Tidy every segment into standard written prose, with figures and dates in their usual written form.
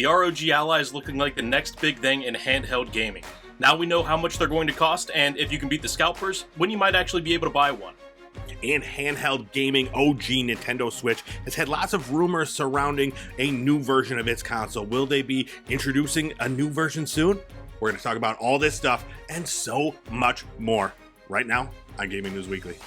The ROG Ally is looking like the next big thing in handheld gaming. Now we know how much they're going to cost, and if you can beat the scalpers, when you might actually be able to buy one. And handheld gaming OG Nintendo Switch has had lots of rumors surrounding a new version of its console. Will they be introducing a new version soon? We're going to talk about all this stuff and so much more right now on Gaming News Weekly.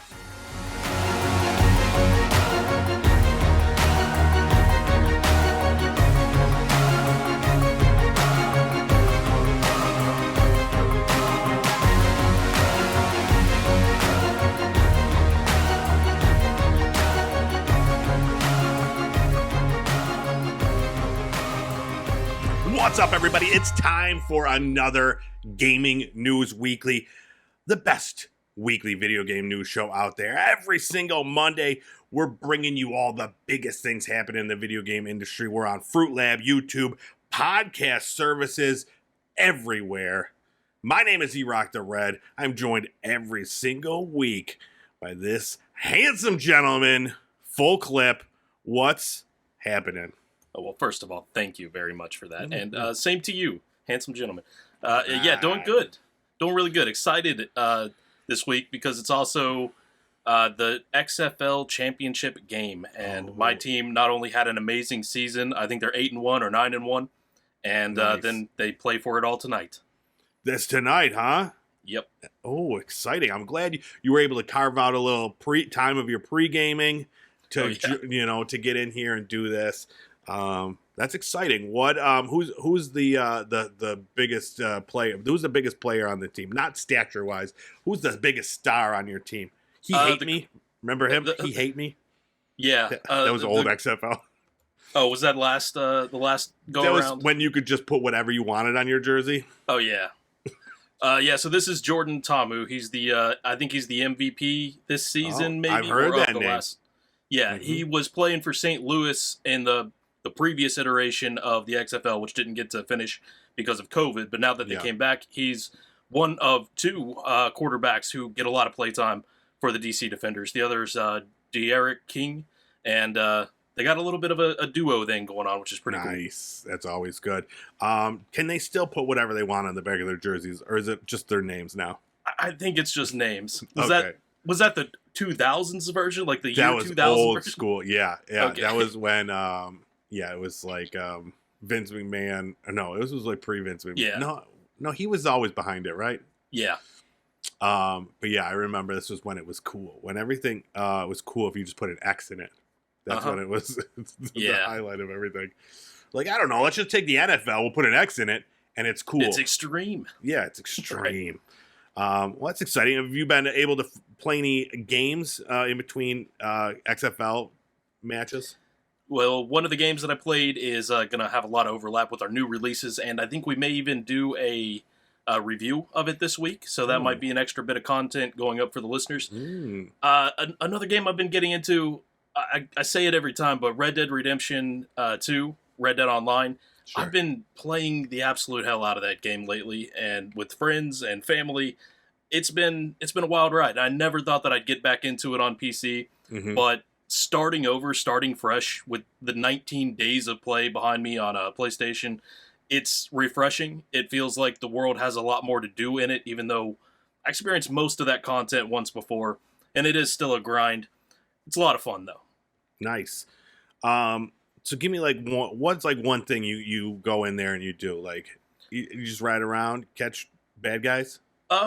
What's up, everybody? It's time for another Gaming News Weekly, the best weekly video game news show out there. Every single Monday, we're bringing you all the biggest things happening in the video game industry. We're on Fruit Lab, YouTube, podcast services, everywhere. My name is E-Rock the Red. I'm joined every single week by this handsome gentleman. Full clip. What's happening? Oh, well, first of all, thank you very much for that. And same to you, handsome gentleman. Yeah, doing good. Doing really good. Excited this week because it's also the XFL championship game. And my team not only had an amazing season, I think they're 8-1 or 9-1. And Nice. then they play for it all tonight. This tonight, huh? Yep. Oh, exciting. I'm glad you were able to carve out a little time of your pre-gaming to, to get in here and do this. That's exciting. What who's the biggest player? Who's the biggest player on the team? Not stature wise. Who's the biggest star on your team? He hate me. Remember him? He hate me. Yeah. That was old XFL. Oh, was that the last go That around? was when you could just put whatever you wanted on your jersey. Oh yeah. Yeah, so this is Jordan Tamu. He's the I think he's the MVP this season, maybe. I've heard or that of the name. Yeah, he was playing for St. Louis in the previous iteration of the XFL, which didn't get to finish because of COVID. But now that they came back, he's one of two quarterbacks who get a lot of play time for the DC Defenders. The other's De'Aaron King, and they got a little bit of a duo thing going on, which is pretty cool. Nice. That's always good. Can they still put whatever they want on the back of their jerseys, or is it just their names now? I think it's just names. Okay. Was that the 2000s version, like the year That was 2000 old version? school. Yeah. Okay. That was when it was like Vince McMahon. No, this was like pre-Vince McMahon. Yeah. No, he was always behind it, right? Yeah. But yeah, I remember this was when it was cool. When everything was cool if you just put an X in it. That's when it was the highlight of everything. Like, I don't know, let's just take the NFL, we'll put an X in it, and it's cool. It's extreme. Yeah, it's extreme. Well, that's exciting. Have you been able to play any games in between XFL matches? Well, one of the games that I played is going to have a lot of overlap with our new releases, and I think we may even do a review of it this week, so that might be an extra bit of content going up for the listeners. Another game I've been getting into, I say it every time, but Red Dead Redemption 2, Red Dead Online. Sure. I've been playing the absolute hell out of that game lately, and with friends and family, it's been a wild ride. I never thought that I'd get back into it on PC, but starting fresh with the 19 days of play behind me on a PlayStation, it's refreshing. It feels like the world has a lot more to do in it, even though I experienced most of that content once before, and it is still a grind. It's a lot of fun, though. Nice. So give me what's one thing you go in there and you do? Like, you just ride around, catch bad guys?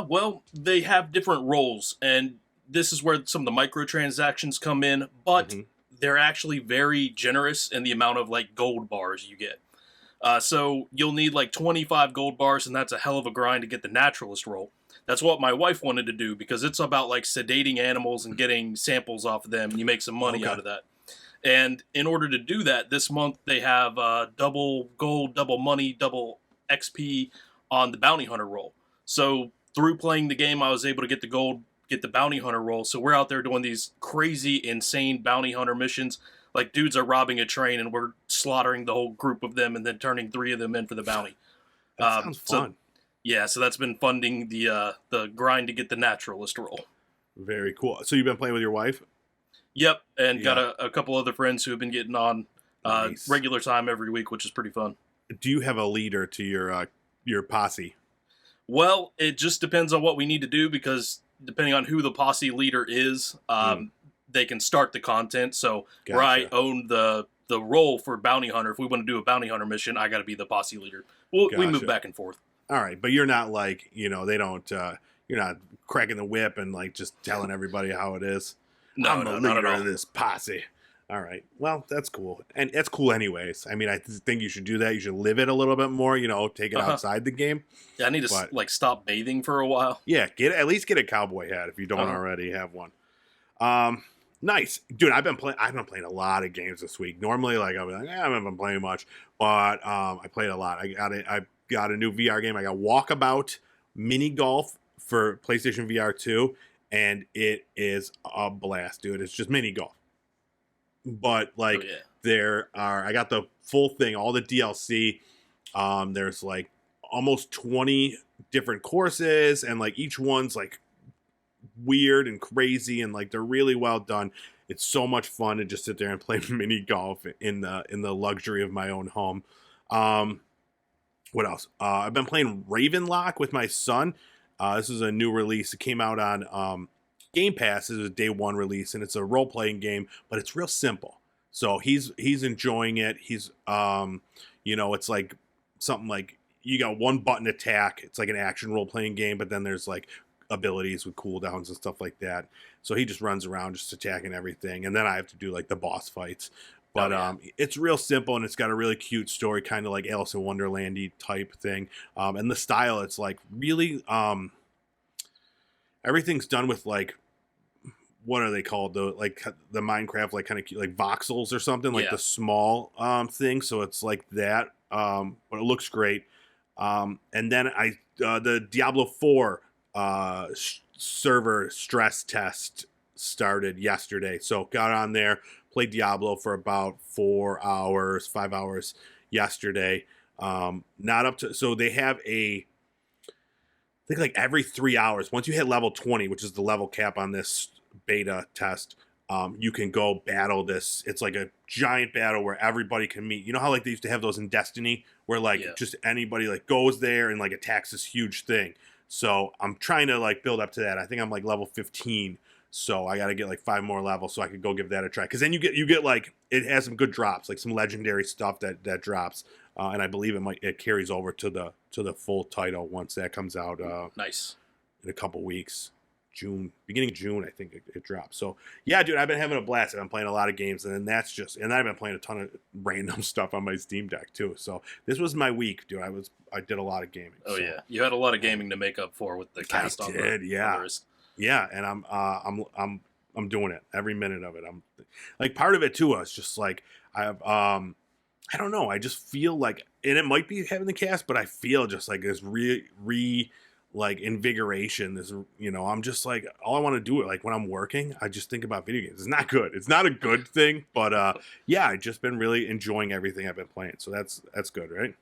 Well, they have different roles, and this is where some of the microtransactions come in, but they're actually very generous in the amount of gold bars you get. So you'll need 25 gold bars, and that's a hell of a grind to get the naturalist role. That's what my wife wanted to do because it's about sedating animals and getting samples off of them, and you make some money out of that. And in order to do that, this month they have double gold, double money, double XP on the bounty hunter role. So through playing the game, I was able to get the gold, get the bounty hunter role. So we're out there doing these crazy, insane bounty hunter missions. Like dudes are robbing a train and we're slaughtering the whole group of them and then turning 3 of them in for the bounty. That sounds fun. So that's been funding the grind to get the naturalist role. Very cool. So you've been playing with your wife? Yep, and got a couple other friends who have been getting on regular time every week, which is pretty fun. do you have a leader to your posse? Well, it just depends on what we need to do because depending on who the posse leader is, they can start the content. So where I Gotcha. own the role for bounty hunter, if we want to do a bounty hunter mission, I got to be the posse leader. We move Gotcha. back and forth. All right, but you're not like, they don't, you're not cracking the whip and like just telling everybody how it is. No, I'm the no, not at leader all. of this posse. All right. Well, that's cool. And it's cool anyways. I mean, I think you should do that. You should live it a little bit more, take it outside the game. Yeah, I need to stop bathing for a while. Yeah, at least get a cowboy hat if you don't already have one. Nice. Dude, I've been playing a lot of games this week. Normally like I'll be like, I haven't been playing much, but I played a lot. I got a new VR game. I got Walkabout Mini Golf for PlayStation VR 2, and it is a blast, dude. It's just mini golf. But like I got the full thing, all the DLC. There's like almost 20 different courses, and like each one's like weird and crazy, and like they're really well done. It's so much fun to just sit there and play mini golf in the luxury of my own home. What else? I've been playing Ravenlock with my son. This is a new release. It came out on Game Pass. This is a day one release, and it's a role playing game, but it's real simple. So he's enjoying it. He's it's like something like you got one button attack. It's like an action role playing game, but then there's like abilities with cooldowns and stuff like that. So he just runs around just attacking everything, and then I have to do like the boss fights. But it's real simple, and it's got a really cute story, kind of like Alice in Wonderland-y type thing. And the style, it's like really everything's done with like, what are they called? The Minecraft, like kind of like voxels or something, like the small thing. So it's like that, but it looks great. And then the Diablo 4 server stress test started yesterday. So got on there, played Diablo for about 5 hours yesterday. Not up to, so they have I think like every 3 hours, once you hit level 20, which is the level cap on this beta test, you can go battle this. It's like a giant battle where everybody can meet. You know how like they used to have those in Destiny where like just anybody like goes there and like attacks this huge thing. So I'm trying to like build up to that. I think I'm like level 15. So I got to get like 5 more levels so I could go give that a try. Because then you get like, it has some good drops, like some legendary stuff that drops. And I believe it carries over to the full title once that comes out. Nice. In a couple weeks. Beginning of June, I think it drops. So yeah, dude, I've been having a blast. I've been playing a lot of games, and then I've been playing a ton of random stuff on my Steam Deck too. So this was my week, dude. I did a lot of gaming. Oh yeah, you had a lot of gaming to make up for with the cast. I did, yeah, and I'm doing it every minute of it. I'm like part of it too. It's just like I have I don't know. I just feel like, and it might be having the cast, but I feel just like this like invigoration. This, I'm just like, all I want to do it like when I'm working, I just think about video games. It's not good. It's not a good thing, but yeah, I've just been really enjoying everything I've been playing. So that's good, right?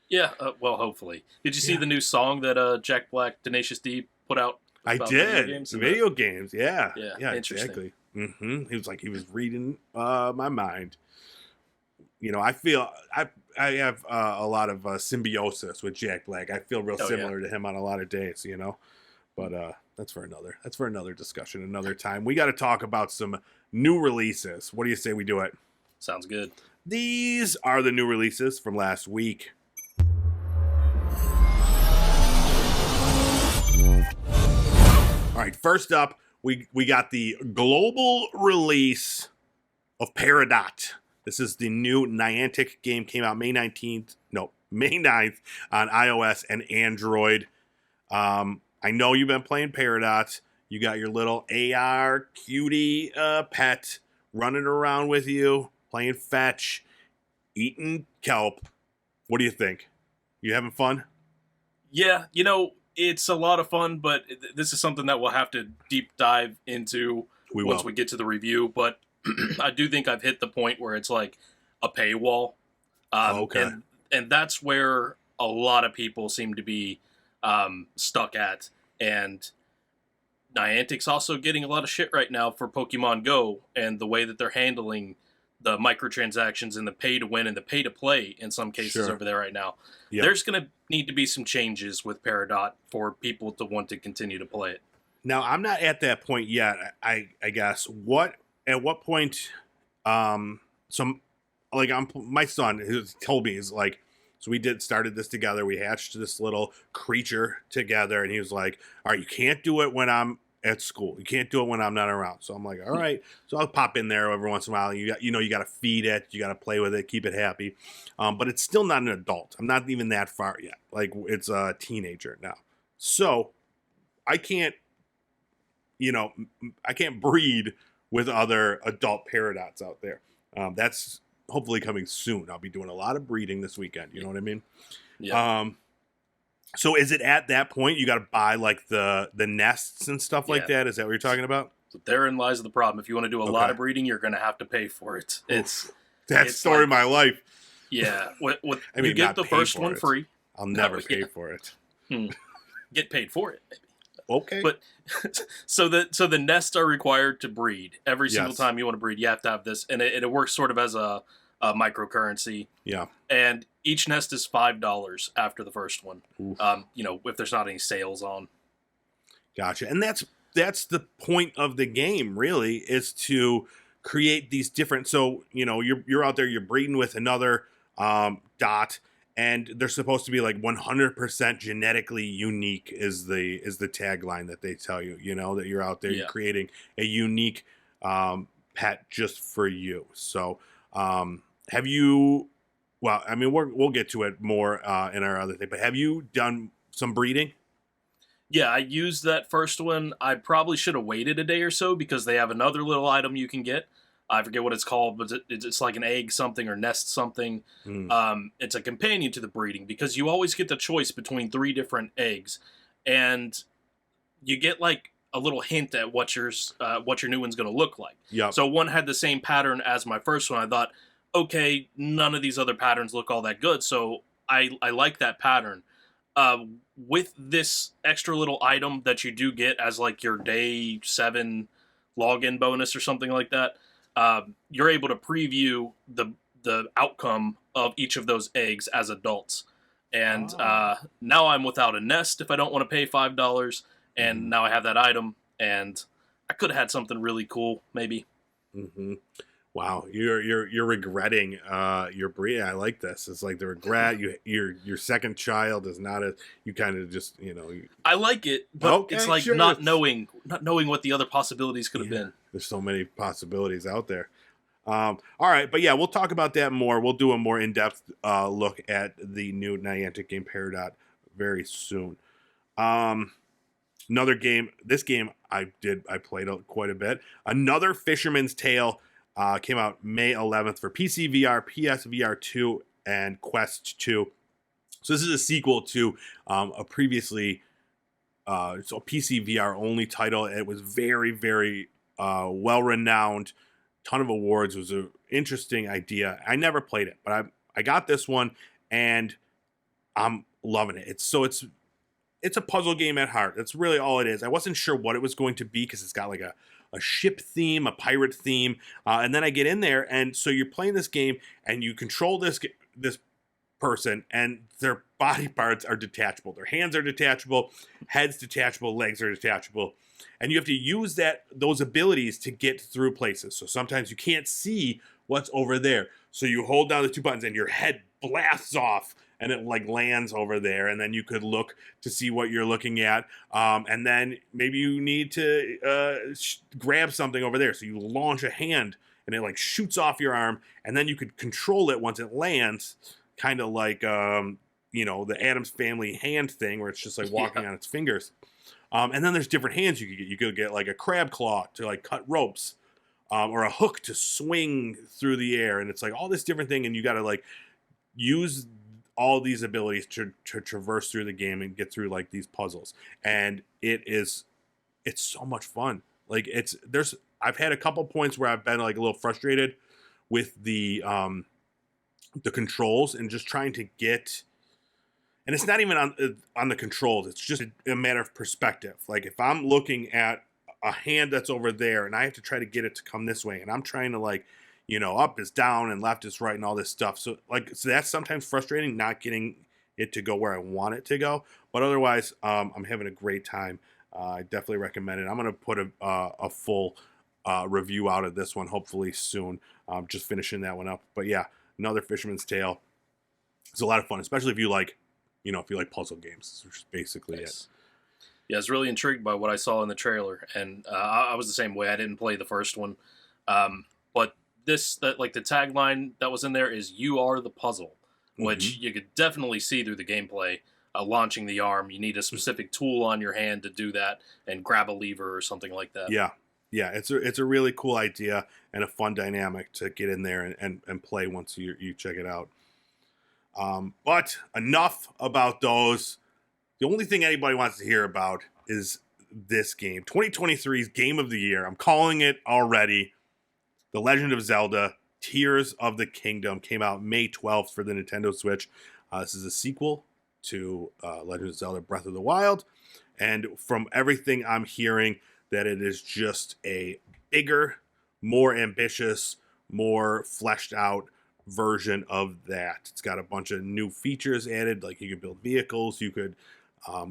Yeah. Well, hopefully. Did you see the new song that Jack Black, Tenacious D put out? I did. Video games. Yeah. Yeah. Exactly. He was reading my mind. I feel I have a lot of symbiosis with Jack Black. I feel real similar to him on a lot of days, But that's for another discussion, another time. We got to talk about some new releases. What do you say we do it? Sounds good. These are the new releases from last week. All right, first up, we got the global release of Peridot. This is the new Niantic game, came out May 9th on iOS and Android. I know you've been playing Peridot. You got your little AR cutie pet running around with you, playing fetch, eating kelp. What do you think? You having fun? Yeah, it's a lot of fun, but this is something that we'll have to deep dive into once we get to the review. But I do think I've hit the point where it's like a paywall. Okay. And that's where a lot of people seem to be stuck at. And Niantic's also getting a lot of shit right now for Pokemon Go and the way that they're handling the microtransactions and the pay to win and the pay to play in some cases Sure. over there right now. Yep. There's going to need to be some changes with Peridot for people to want to continue to play it. Now, I'm not at that point yet. I guess at what point? Some like my son who told me is like, so we started this together. We hatched this little creature together, and he was like, "All right, you can't do it when I'm at school. You can't do it when I'm not around." So I'm like, "All right." So I'll pop in there every once in a while. You got to feed it, you got to play with it, keep it happy. But it's still not an adult. I'm not even that far yet. Like it's a teenager now, so I can't. I can't breed with other adult Peridots out there. That's hopefully coming soon. I'll be doing a lot of breeding this weekend. You know what I mean? Yeah. So is it at that point you got to buy like the nests and stuff like that? Is that what you're talking about? So therein lies the problem. If you want to do a lot of breeding, you're going to have to pay for it. That's story of my life. Yeah. I mean, you get the first one free. I'll never pay for it. Get paid for it, maybe. Okay. But so the nests are required to breed. Every single time you want to breed, you have to have this, and it works sort of as a microcurrency. Yeah. And each nest is $5 after the first one. If there's not any sales on. Gotcha. And that's the point of the game, really, is to create these different. So you're out there, you're breeding with another dot. And they're supposed to be like 100% genetically unique is the tagline that they tell you, that you're out there you're creating a unique pet just for you. So have you, well, I mean, we'll get to it more in our other thing, but have you done some breeding? Yeah, I used that first one. I probably should have waited a day or so because they have another little item you can get. I forget what it's called, but it's like an egg something or nest something. It's a companion to the breeding because you always get the choice between 3 different eggs, and you get like a little hint at what your new one's going to look like. Yeah. So one had the same pattern as my first one. I thought, okay, none of these other patterns look all that good, so I like that pattern. With this extra little item that you do get as like your day 7 login bonus or something like that. You're able to preview the outcome of each of those eggs as adults. And now I'm without a nest if I don't want to pay $5. And now I have that item, and I could have had something really cool, maybe. Mm-hmm. Wow, you're regretting your breed. I like this. It's like the regret. Your second child is not a. You kind of just I like it, but it's like not knowing what the other possibilities could have been. There's so many possibilities out there. All right, but yeah, we'll talk about that more. We'll do a more in-depth look at the new Niantic game Peridot very soon. Another game. This game I played quite a bit. Another Fisherman's Tale came out May 11th for PC VR, PSVR 2, and Quest 2. So this is a sequel to a previously PC VR only title. It was very, very well renowned. Ton of awards. It was an interesting idea. I never played it, but I got this one and I'm loving it. It's a puzzle game at heart. That's really all it is. I wasn't sure what it was going to be because it's got like a ship theme, a pirate theme, and then I get in there, and so you're playing this game, and you control this person, and their body parts are detachable. Their hands are detachable, heads detachable, legs are detachable, and you have to use those abilities to get through places. So sometimes you can't see what's over there, so you hold down the 2 buttons, and your head blasts off, and it like lands over there, and then you could look to see what you're looking at, and then maybe you need to grab something over there, so you launch a hand, and it like shoots off your arm, and then you could control it once it lands, kind of like the Addams Family hand thing, where it's just like walking on its fingers. And then there's different hands you could get. You could get like a crab claw to like cut ropes, or a hook to swing through the air, and it's like all this different thing, and you got to like use all these abilities to traverse through the game and get through like these puzzles. And it's so much fun. Like I've had a couple points where I've been like a little frustrated with the controls and just trying to get, and it's not even on the controls. It's just a matter of perspective. Like if I'm looking at a hand that's over there and I have to try to get it to come this way, and I'm trying to like up is down and left is right and all this stuff. So that's sometimes frustrating, not getting it to go where I want it to go. But otherwise, I'm having a great time. I definitely recommend it. I'm going to put a full review out of this one hopefully soon. Just finishing that one up. But yeah, another Fisherman's Tale. It's a lot of fun, especially if you like, puzzle games, which is basically it. Yeah, I was really intrigued by what I saw in the trailer, and I was the same way. I didn't play the first one, but the tagline that was in there is "You are the puzzle," which you could definitely see through the gameplay. Launching the arm, you need a specific tool on your hand to do that, and grab a lever or something like that. Yeah, it's a really cool idea and a fun dynamic to get in there and play once you check it out. But enough about those. The only thing anybody wants to hear about is this game. 2023's Game of the Year. I'm calling it already. The Legend of Zelda Tears of the Kingdom came out May 12th for the Nintendo Switch. This is a sequel to Legend of Zelda Breath of the Wild. And from everything I'm hearing, that it is just a bigger, more ambitious, more fleshed out version of that. It's got a bunch of new features added, like you could build vehicles, you could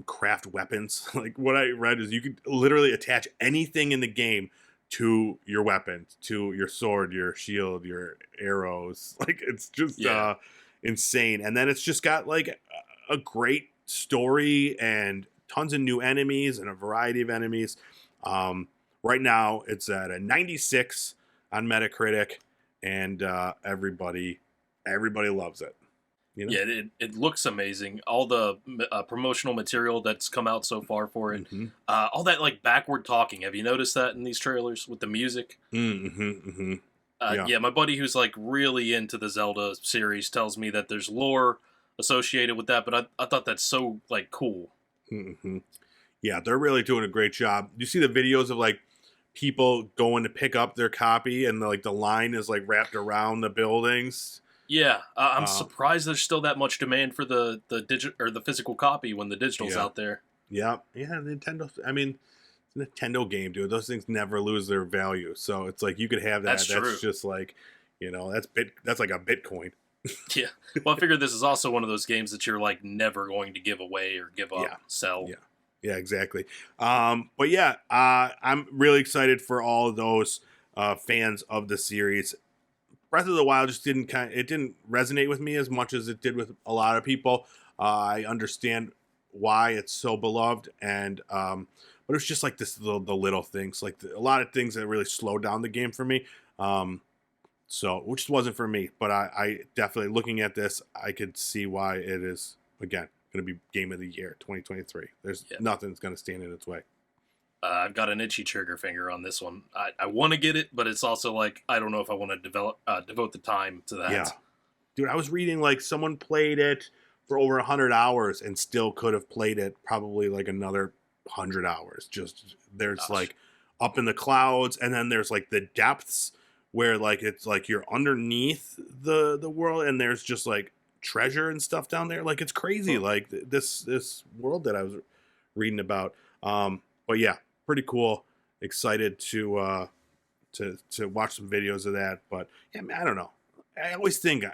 craft weapons. Like what I read is you could literally attach anything in the game to your weapon, to your sword, your shield, your arrows. Like it's just insane. And then it's just got like a great story and tons of new enemies and a variety of enemies. Right now it's at a 96 on Metacritic, and everybody loves it. Yeah, it looks amazing. All the promotional material that's come out so far for it, all that like backward talking. Have you noticed that in these trailers with the music? Yeah, my buddy who's like really into the Zelda series tells me that there's lore associated with that, but I thought that's so like cool. Yeah, they're really doing a great job. You see the videos of like people going to pick up their copy, and the line is like wrapped around the buildings. Yeah, I'm surprised there's still that much demand for the or the physical copy when the digital's out there. Yeah, Nintendo. I mean, it's a Nintendo game, dude. Those things never lose their value. So it's like you could have that. That's true. Just like, that's like a Bitcoin. Yeah. Well, I figured this is also one of those games that you're like never going to give away or give up, sell. Yeah, exactly. But yeah, I'm really excited for all of those fans of the series. Breath of the Wild just didn't resonate with me as much as it did with a lot of people. I understand why it's so beloved, and but it was just like the little things, like a lot of things that really slowed down the game for me. So which wasn't for me, but I definitely, looking at this, I could see why it is again going to be Game of the Year 2023. There's nothing that's going to stand in its way. I've got an itchy trigger finger on this one. I want to get it, but it's also like I don't know if I want to devote the time to that. Yeah, dude, I was reading like someone played it for over 100 hours and still could have played it probably like another 100 hours. Just there's like up in the clouds, and then there's like the depths where like it's like you're underneath the world, and there's just like treasure and stuff down there. Like it's crazy. Like this world that I was reading about. But yeah, pretty cool. Excited to watch some videos of that. But yeah, man, I don't know. I always think,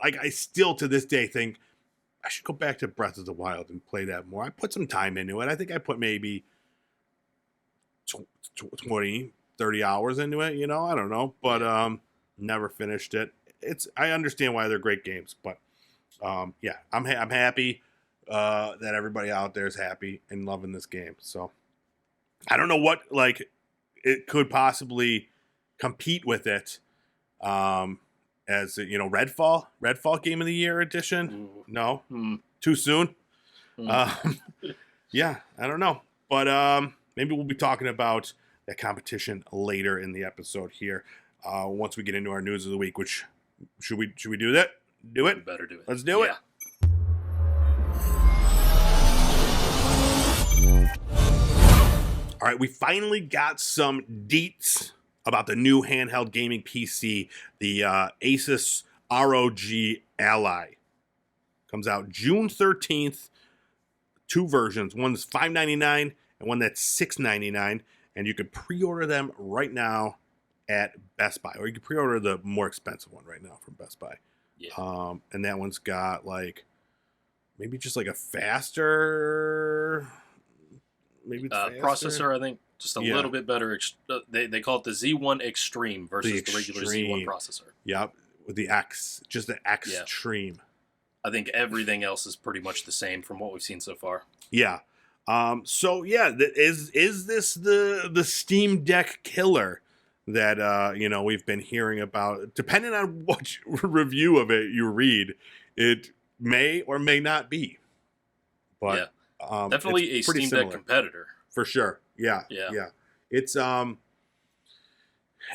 like, I still to this day think I should go back to Breath of the Wild and play that more. I put some time into it. I think I put maybe 20, 30 hours into it. I don't know, but never finished it. I understand why they're great games, but yeah, I'm happy that everybody out there is happy and loving this game. So I don't know what like it could possibly compete with it as Redfall Game of the Year edition. No, too soon. Yeah, I don't know, but maybe we'll be talking about that competition later in the episode here once we get into our news of the week. Which should we do that? Do it? We better do it. Let's do it. All right, we finally got some deets about the new handheld gaming PC, the Asus ROG Ally. Comes out June 13th. Two versions. One's $599 and one that's $699. And you can pre-order them right now at Best Buy, or you can pre-order the more expensive one right now from Best Buy. Yeah. And that one's got like maybe just like a faster, maybe it's faster. Processor, I think, just a Yeah. little bit better. They call it the Z1 Extreme versus the regular Z1 Extreme. processor. Yep, with the X, just the Yeah. Extreme. I think everything else is pretty much the same from what we've seen so far. Yeah. So yeah, is this the Steam Deck killer that we've been hearing about? Depending on what review of it you read, it may or may not be. But definitely a Steam Deck competitor for sure. Yeah.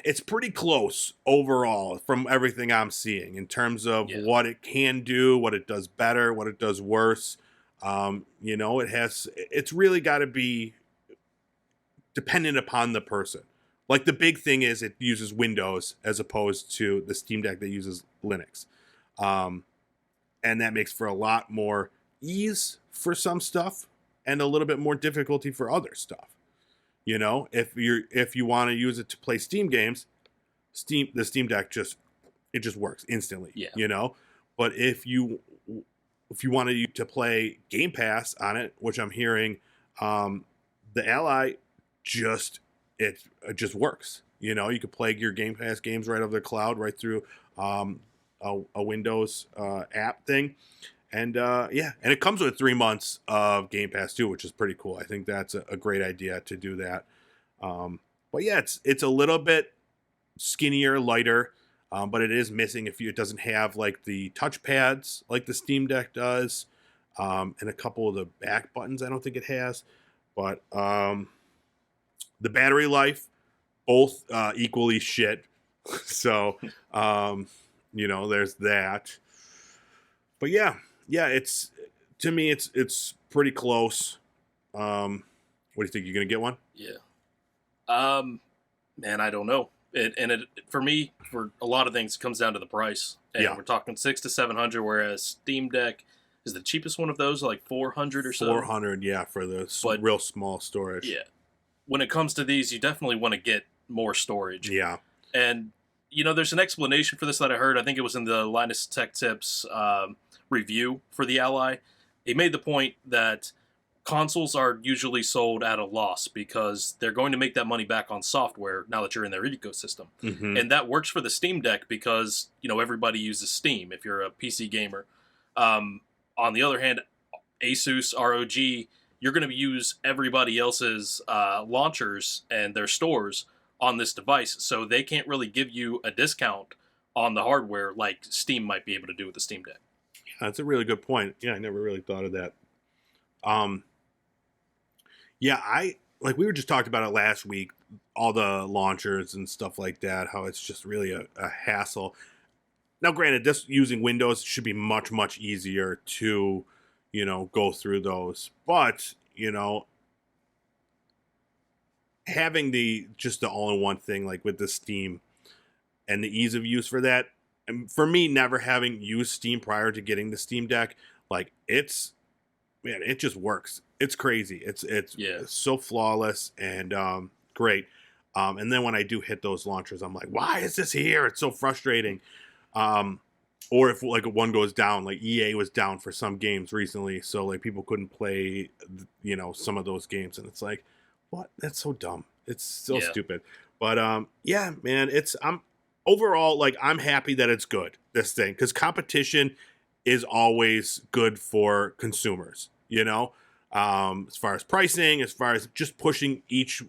It's pretty close overall from everything I'm seeing in terms of what it can do, what it does better, what it does worse. It's really got to be dependent upon the person. Like the big thing is it uses Windows as opposed to the Steam Deck that uses Linux. And that makes for a lot more ease for some stuff and a little bit more difficulty for other stuff. If you want to use it to play Steam games, the Steam Deck just works instantly. Yeah. But if you wanted to play Game Pass on it, which I'm hearing, the Ally just works. You could play your Game Pass games right over the cloud, right through a Windows app thing. And and it comes with 3 months of Game Pass too, which is pretty cool. I think that's a great idea to do that. But yeah, it's a little bit skinnier, lighter, but it is missing it doesn't have like the touch pads like the Steam Deck does, and a couple of the back buttons I don't think it has. But the battery life, both equally shit. So there's that. But yeah, to me it's pretty close. What do you think? You're gonna get one? Yeah. Man, I don't know. For me, for a lot of things, it comes down to the price. And we're talking $600 to $700, whereas Steam Deck is the cheapest one of those, like $400 or so. $400, yeah, for the real small storage. Yeah. When it comes to these, you definitely want to get more storage. Yeah. And there's an explanation for this that I heard. I think it was in the Linus Tech Tips review for the Ally. He made the point that consoles are usually sold at a loss because they're going to make that money back on software now that you're in their ecosystem. Mm-hmm. And that works for the Steam Deck because, everybody uses Steam if you're a PC gamer. On the other hand, Asus ROG, you're going to use everybody else's launchers and their stores on this device, so they can't really give you a discount on the hardware like Steam might be able to do with the Steam Deck. Yeah, that's a really good point. Yeah, I never really thought of that. We were just talking about it last week, all the launchers and stuff like that, how it's just really a hassle. Now, granted, just using Windows should be much, much easier to, go through those. But, having the all-in-one thing, like with the Steam and the ease of use for that, and for me, never having used Steam prior to getting the Steam Deck, like it just works. It's crazy. It's so flawless and great. And then when I do hit those launchers, I'm like, why is this here? It's so frustrating. Or if like one goes down, like EA was down for some games recently, so like people couldn't play, some of those games, and it's like, what? That's so dumb. It's so stupid. But man, overall, like, I'm happy that it's good, this thing, because competition is always good for consumers, as far as pricing, as far as just pushing each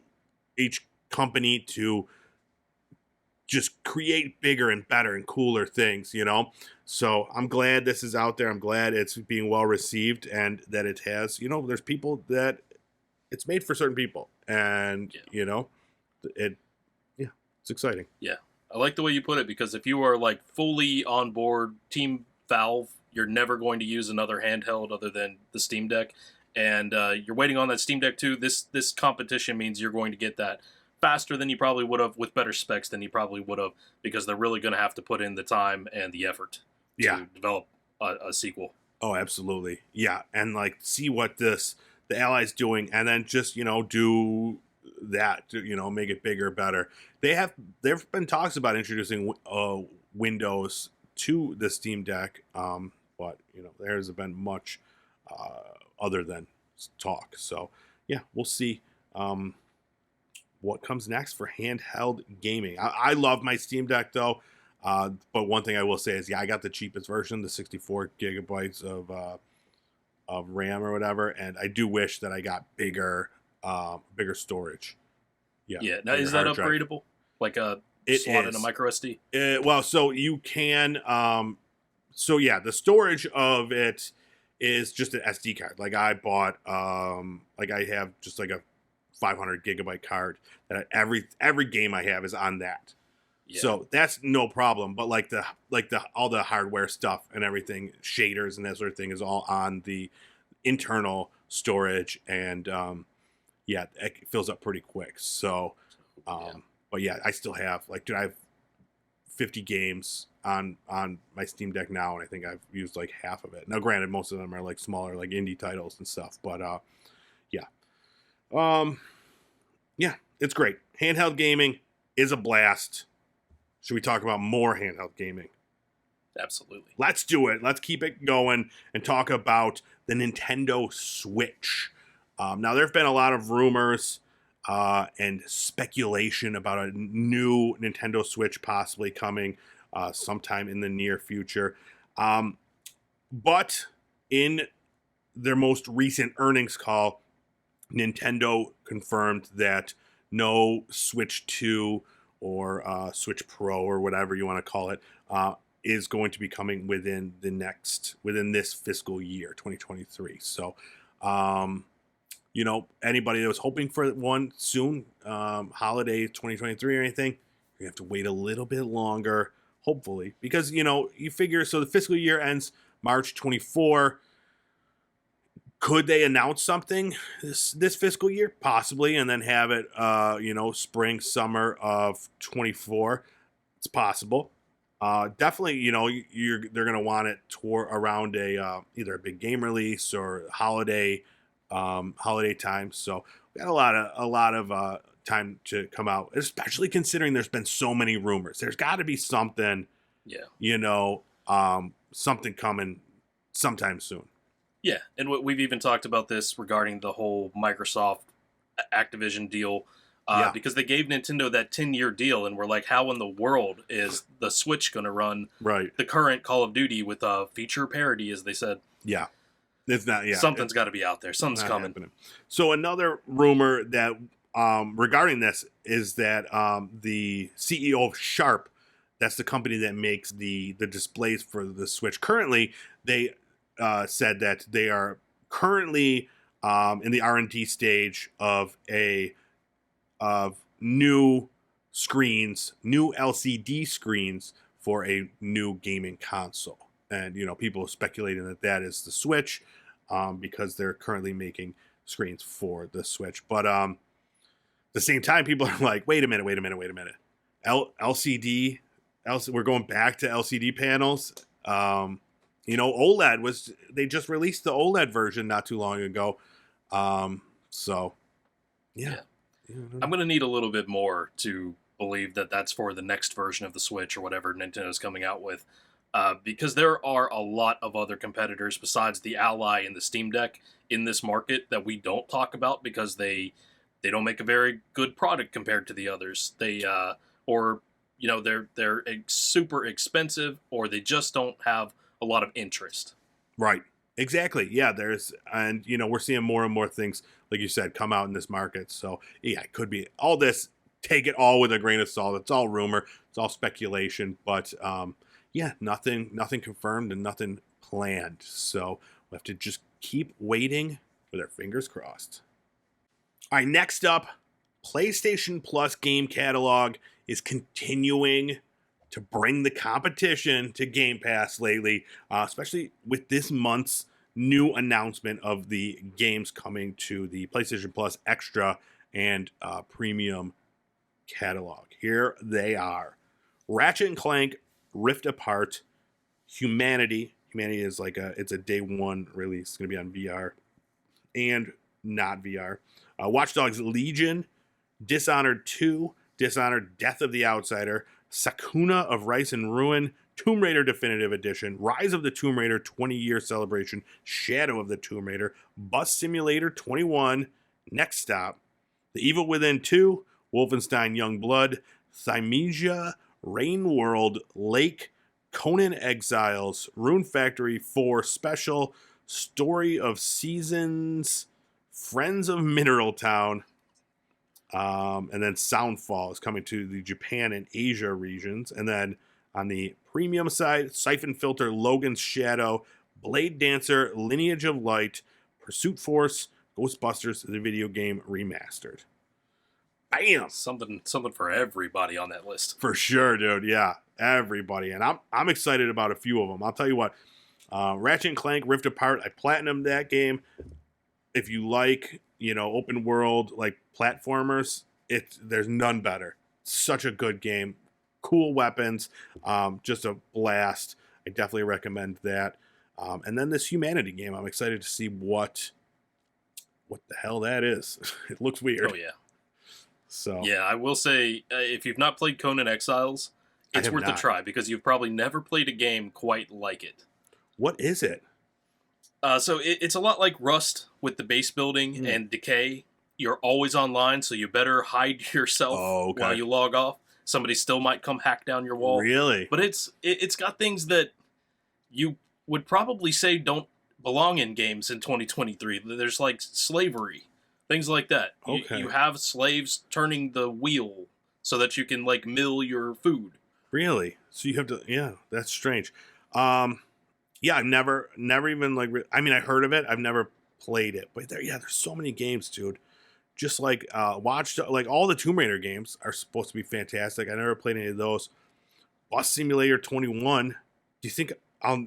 company to just create bigger and better and cooler things, So I'm glad this is out there. I'm glad it's being well received and that it has, there's people that it's made for certain people, and it's exciting. Yeah. I like the way you put it, because if you are like fully on board Team Valve, you're never going to use another handheld other than the Steam Deck, and you're waiting on that Steam Deck too. This competition means you're going to get that faster than you probably would have, with better specs than you probably would have, because they're really going to have to put in the time and the effort to develop a sequel. Oh, absolutely. Yeah, and like see what the Ally's doing, and then just do that to, make it bigger, better. There've been talks about introducing Windows to the Steam Deck, but there hasn't been much other than talk. So yeah, we'll see what comes next for handheld gaming. I love my Steam Deck though, but one thing I will say is, I got the cheapest version, the 64 gigabytes of RAM or whatever, and I do wish that I got bigger storage. Yeah. Now, is that upgradable? Like a slot in a micro SD? Well, so you can. So yeah, the storage of it is just an SD card. Like I bought, like I have just like a 500 gigabyte card that every game I have is on that. Yeah. So that's no problem. But like the all the hardware stuff and everything, shaders and that sort of thing, is all on the internal storage, and yeah, it fills up pretty quick. So, but yeah, I still have I have 50 games on my Steam Deck now, and I think I've used like half of it. Now, granted, most of them are like smaller, like indie titles and stuff, but yeah, it's great. Handheld gaming is a blast. Should we talk about more handheld gaming? Absolutely. Let's do it. Let's keep it going and talk about the Nintendo Switch. Now, there have been a lot of rumors and speculation about a new Nintendo Switch possibly coming sometime in the near future. But in their most recent earnings call, Nintendo confirmed that no Switch 2 or Switch Pro or whatever you want to call it is going to be coming within this fiscal year, 2023. So, anybody that was hoping for one soon, holiday 2023 or anything, you have to wait a little bit longer, hopefully, because, you figure, so the fiscal year ends March 24. Could they announce something this fiscal year? Possibly, and then have it, spring, summer of 24. It's possible. Definitely, they're going to want it around either a big game release or holiday time. So we got a lot of time to come out, especially considering there's been so many rumors. There's got to be something, something coming sometime soon. Yeah, and we've even talked about this regarding the whole Microsoft Activision deal, because they gave Nintendo that 10-year deal, and we're like, how in the world is the Switch going to run the current Call of Duty with a feature parity, as they said? Yeah, it's not. Yeah, something's got to be out there. Something's coming. Happening. So another rumor that regarding this is that the CEO of Sharp, that's the company that makes the displays for the Switch. Currently, they said that they are currently in the R&D stage of new screens, new LCD screens for a new gaming console. And, people speculating that is the Switch, because they're currently making screens for the Switch. But at the same time, people are like, wait a minute. LCD, we're going back to LCD panels. OLED they just released the OLED version not too long ago. So, yeah. I'm going to need a little bit more to believe that that's for the next version of the Switch or whatever Nintendo's coming out with. Because there are a lot of other competitors besides the Ally and the Steam Deck in this market that we don't talk about because they don't make a very good product compared to the others. They're super expensive, or they just don't have a lot of interest. Right. Exactly. Yeah, we're seeing more and more things, like you said, come out in this market. So yeah, it could be all this. Take it all with a grain of salt. It's all rumor. It's all speculation. But nothing confirmed and nothing planned. So we have to just keep waiting with our fingers crossed. All right, next up, PlayStation Plus game catalog is continuing to bring the competition to Game Pass lately, especially with this month's new announcement of the games coming to the PlayStation Plus Extra and Premium catalog. Here they are: Ratchet & Clank Rift Apart, Humanity. Humanity is it's a day one release. It's going to be on VR and not VR. Watch Dogs Legion, Dishonored 2, Dishonored Death of the Outsider, Sakuna of Rice and Ruin, Tomb Raider Definitive Edition, Rise of the Tomb Raider 20-year celebration, Shadow of the Tomb Raider, Bus Simulator 21, Next Stop, The Evil Within 2, Wolfenstein Young Blood, Thymesia, Rain World, Lake, Conan Exiles, Rune Factory 4 Special, Story of Seasons, Friends of Mineral Town, and then Soundfall is coming to the Japan and Asia regions. And then on the premium side, Siphon Filter, Logan's Shadow, Blade Dancer, Lineage of Light, Pursuit Force, Ghostbusters, the video game remastered. Bam! Something for everybody on that list. For sure, dude. Yeah, everybody. And I'm excited about a few of them. I'll tell you what. Ratchet and Clank Rift Apart, I platinumed that game. If you like, open world like platformers, there's none better. Such a good game. Cool weapons. Just a blast. I definitely recommend that. And then this Humanity game, I'm excited to see what the hell that is. It looks weird. Oh yeah. So yeah, I will say if you've not played Conan Exiles, it's worth a try because you've probably never played a game quite like it. What is it? So it's a lot like Rust with the base building and Decay. You're always online, so you better hide yourself while you log off. Somebody still might come hack down your wall. Really? But it's got things that you would probably say don't belong in games in 2023. There's like slavery, things like that. Okay. You have slaves turning the wheel so that you can like mill your food. Really? So you have to? Yeah, that's strange. Yeah, I've never even I heard of it. I've never played it, but there's so many games, dude. Just like all the Tomb Raider games are supposed to be fantastic. I never played any of those. Bus Simulator 21. Do you think I'll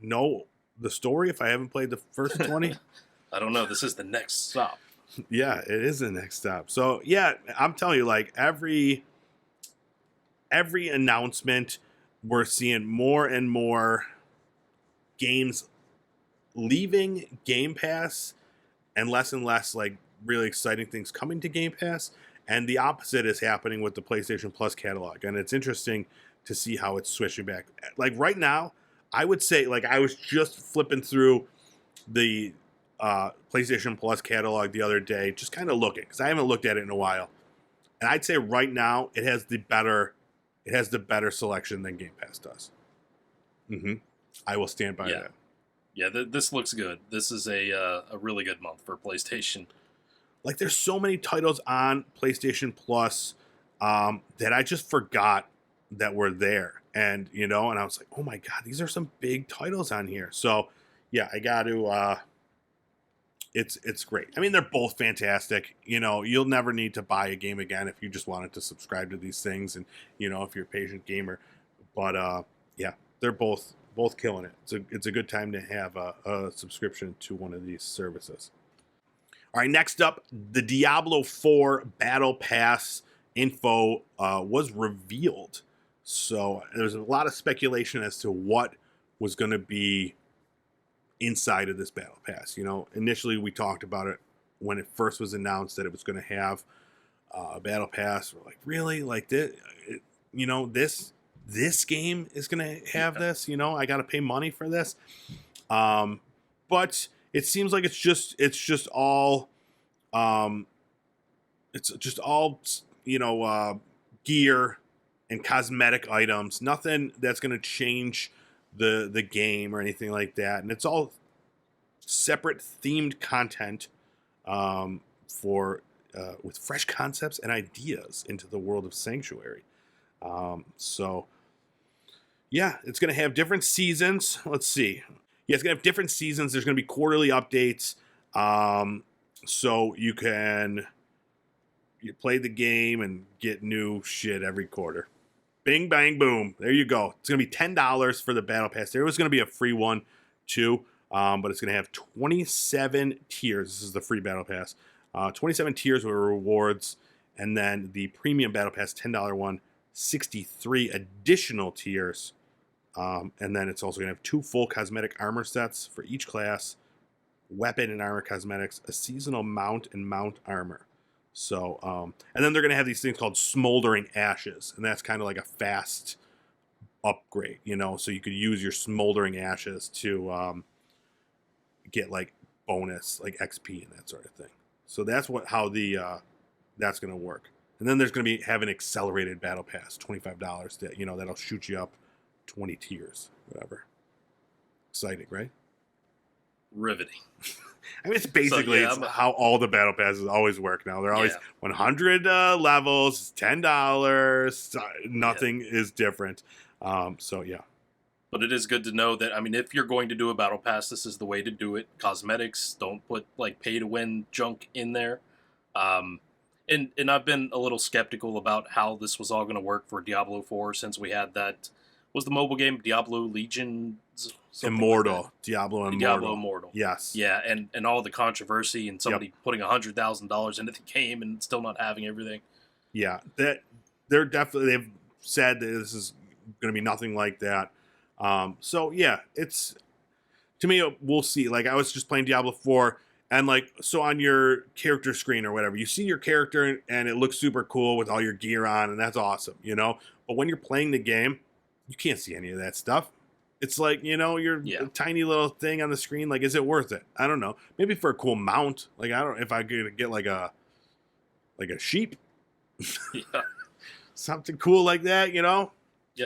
know the story if I haven't played the first 20? I don't know. This is the next stop. Yeah, it is the next stop. So yeah, I'm telling you, like every announcement, we're seeing more and more games leaving Game Pass and less like really exciting things coming to Game Pass. And the opposite is happening with the PlayStation Plus catalog. And it's interesting to see how it's switching back. Like right now, I would say, like I was just flipping through the PlayStation Plus catalog the other day, just kind of looking, because I haven't looked at it in a while. And I'd say right now it has the better selection than Game Pass does. I will stand by that. Yeah, this looks good. This is a really good month for PlayStation. Like, there's so many titles on PlayStation Plus that I just forgot that were there. And, and I was like, oh my God, these are some big titles on here. So, yeah, I got to, it's great. I mean, they're both fantastic. You'll never need to buy a game again if you just wanted to subscribe to these things and, if you're a patient gamer. But, yeah, they're both killing it. It's a good time to have a subscription to one of these services. All right, next up, the Diablo 4 Battle Pass info was revealed. So there's a lot of speculation as to what was going to be inside of this Battle Pass. Initially we talked about it when it first was announced that it was going to have a Battle Pass. We're like, really? Like this? This game is going to have this? I got to pay money for this. But it seems like it's just all gear and cosmetic items. Nothing that's going to change the game or anything like that. And it's all separate themed content with fresh concepts and ideas into the world of Sanctuary. So yeah, it's going to have different seasons. Let's see. Yeah, it's going to have different seasons. There's going to be quarterly updates. So you play the game and get new shit every quarter. Bing, bang, boom. There you go. It's going to be $10 for the Battle Pass. There was going to be a free one too, but it's going to have 27 tiers. This is the free Battle Pass. 27 tiers with rewards, and then the premium Battle Pass $10 one, 63 additional tiers. And then it's also going to have 2 full cosmetic armor sets for each class, weapon and armor cosmetics, a seasonal mount and mount armor. So, and then they're going to have these things called Smoldering Ashes, and that's kind of like a fast upgrade, so you could use your Smoldering Ashes to get like bonus, like XP and that sort of thing. So that's how that's going to work. And then there's going to have an accelerated battle pass, $25 that, that'll shoot you up 20 tiers, whatever. Exciting, right? Riveting. I mean, it's basically how all the battle passes always work now. They're always 100 levels, $10. Nothing is different. So, yeah. But it is good to know that, I mean, if you're going to do a battle pass, this is the way to do it. Cosmetics, don't put, like, pay-to-win junk in there. And I've been a little skeptical about how this was all going to work for Diablo 4 since we had that, was the mobile game Diablo Legions? Immortal. Like Diablo Immortal. Diablo Immortal. Yes. Yeah, and all the controversy and somebody putting $100,000 into the game and still not having everything. Yeah, they've said that this is going to be nothing like that. So yeah, it's, to me, we'll see. Like, I was just playing Diablo 4, and like, so on your character screen or whatever, you see your character and it looks super cool with all your gear on, and that's awesome, But when you're playing the game, you can't see any of that stuff. It's like, your tiny little thing on the screen. Like, is it worth it? I don't know. Maybe for a cool mount. Like, I don't know if I could get like a sheep. Yeah. Something cool like that, Yeah,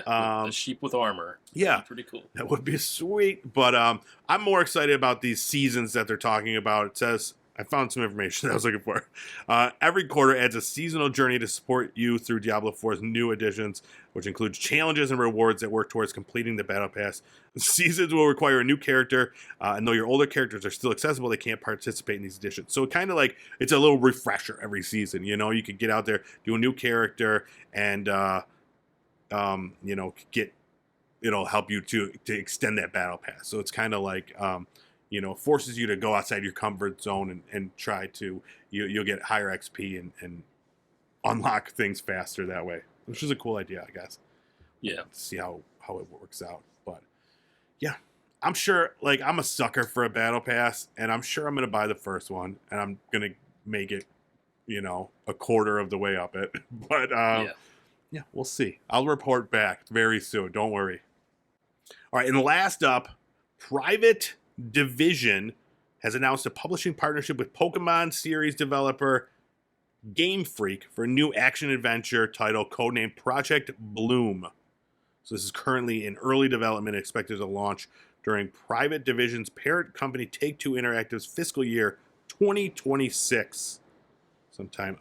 a sheep with armor. Yeah. Pretty cool. That would be sweet. But I'm more excited about these seasons that they're talking about. It says, I found some information that I was looking for. Every quarter adds a seasonal journey to support you through Diablo 4's new additions, which includes challenges and rewards that work towards completing the battle pass. Seasons will require a new character, and though your older characters are still accessible, they can't participate in these additions. So kind of like, it's a little refresher every season. You could get out there, do a new character, and it'll help you to extend that battle pass. So it's kind of like forces you to go outside your comfort zone and try to, you'll get higher XP and unlock things faster that way, which is a cool idea, I guess. Yeah. See how it works out. But yeah, I'm sure, like, I'm a sucker for a battle pass, and I'm sure I'm going to buy the first one, and I'm going to make it, a quarter of the way up it. But yeah, we'll see. I'll report back very soon. Don't worry. All right. And last up, Private Division has announced a publishing partnership with Pokemon series developer Game Freak for a new action-adventure title codenamed Project Bloom. So this is currently in early development and expected to launch during Private Division's parent company Take-Two Interactive's fiscal year 2026, sometime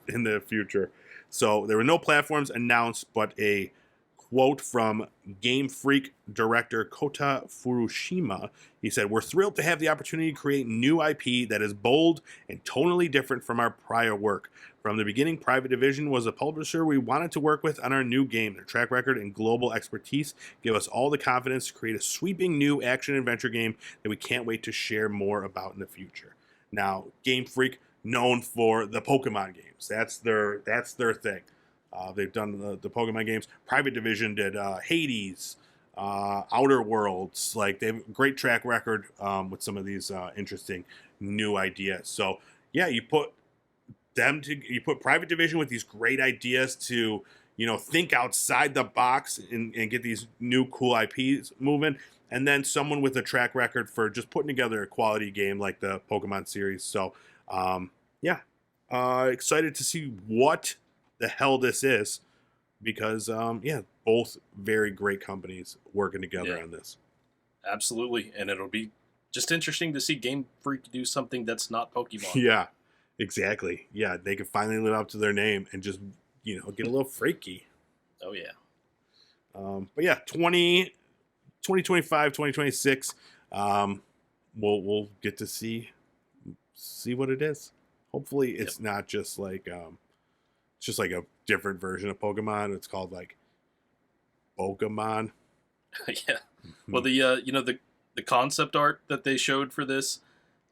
in the future. So there were no platforms announced, but a quote from Game Freak director Kota Furushima. He said, "We're thrilled to have the opportunity to create new IP that is bold and tonally different from our prior work. From the beginning, Private Division was a publisher we wanted to work with on our new game. Their track record and global expertise give us all the confidence to create a sweeping new action-adventure game that we can't wait to share more about in the future." Now, Game Freak, known for the Pokemon games. That's their thing. They've done the Pokemon games. Private Division did Hades, Outer Worlds. Like, they have a great track record with some of these interesting new ideas. So yeah, you put Private Division with these great ideas to think outside the box and get these new cool IPs moving, and then someone with a track record for just putting together a quality game like the Pokemon series. So excited to see what the hell this is, because both very great companies working together on this. Absolutely, and it'll be just interesting to see Game Freak do something that's not Pokemon. Yeah, exactly. Yeah, they can finally live up to their name and just get a little freaky. Oh yeah. But yeah, 2025, 2026, we'll get to see what it is. Hopefully it's not just like it's just like a different version of Pokemon. It's called like Pokemon. Yeah. Well, the concept art that they showed for this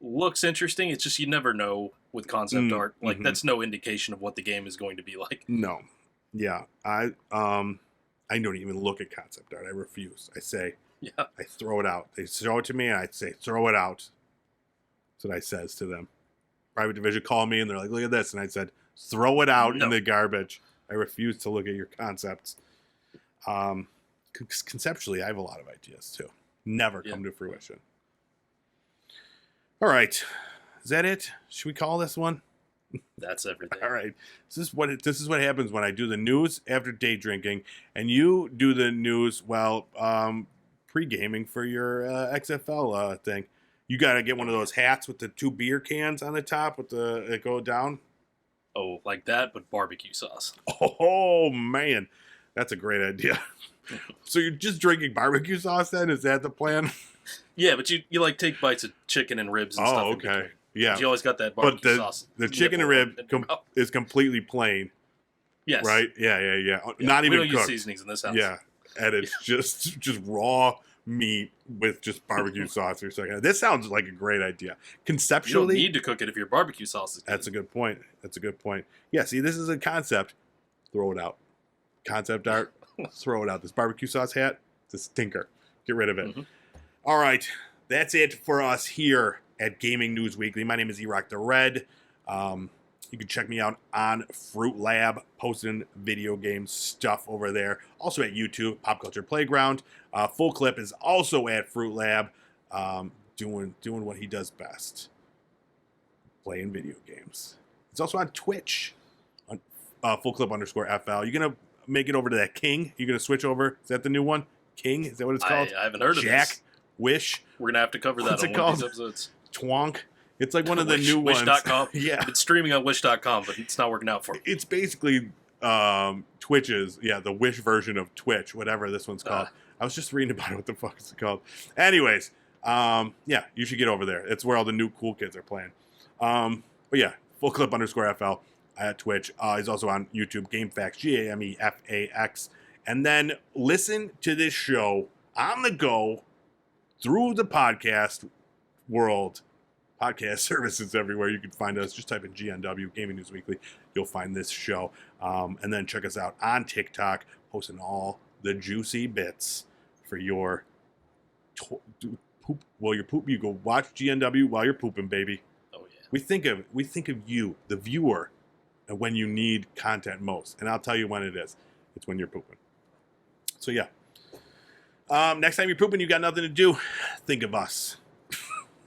looks interesting. It's just, you never know with concept art. Like, that's no indication of what the game is going to be like. No. Yeah. I don't even look at concept art. I refuse. I say, I throw it out. They show it to me and I say, throw it out. That's what I says to them. Private Division called me and they're like, look at this. And I said, throw it out No. in the garbage. I refuse to look at your concepts. Conceptually, I have a lot of ideas too. Never come to fruition. All right. Is that it? Should we call this one? That's everything. All right. This is what happens when I do the news after day drinking, and you do the news while pre-gaming for your XFL thing. You got to get one of those hats with the 2 beer cans on the top with that go down. Oh, like that, but barbecue sauce. Oh man, that's a great idea. So you're just drinking barbecue sauce then? Is that the plan? Yeah, but you like take bites of chicken and ribs and stuff. Oh, okay. Yeah. You always got that But barbecue sauce. the chicken and rib is completely plain, yes. right? Yeah. Yeah, Not even we don't cooked. use seasonings in this house. Yeah, and it's just raw meat with just barbecue sauce or something. This sounds like a great idea. You don't Conceptually, need to cook it if your barbecue sauce is good. that's a good point. Yeah, see, this is a concept. Throw it out. Concept art. Throw it out. This barbecue sauce hat, it's a stinker. Get rid of it. Mm-hmm. All right, that's it for us here at Gaming News Weekly. My name is E-Rock the Red. You can check me out on Fruit Lab, posting video game stuff over there. Also at YouTube, Pop Culture Playground. Full Clip is also at Fruit Lab, doing what he does best, playing video games. It's also on Twitch, on Full Clip _FL. You're gonna make it over to that King. You're gonna switch over. Is that the new one? King? Is that what it's called? I haven't heard of Jack? this. Wish? We're going to have to cover that What's on it one of called? these episodes. Twonk? It's like one of the new ones. Wish.com. Yeah. It's streaming on Wish.com, but it's not working out for me. It's basically Twitch's, the Wish version of Twitch, whatever this one's called. I was just reading about it. What the fuck is it called? Anyways, you should get over there. It's where all the new cool kids are playing. But yeah, Full Clip _FL at Twitch. He's also on YouTube, GameFAQs, GAMEFAX. And then listen to this show on the go through the podcast world. Podcast services everywhere. You can find us. Just type in GNW, Gaming News Weekly. You'll find this show. And then check us out on TikTok, posting all the juicy bits for your poop. While you're pooping, you go watch GNW while you're pooping, baby. Oh, yeah. We think of you, the viewer, and when you need content most. And I'll tell you when it is. It's when you're pooping. So yeah. Next time you're pooping, you got nothing to do. Think of us.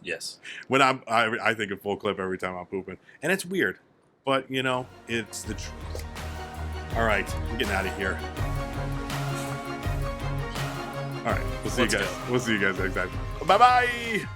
Yes. When I think of Full Clip every time I'm pooping, and it's weird, but it's the truth. All right, I'm getting out of here. All right, we'll see you guys. We'll see you guys next time. Bye bye.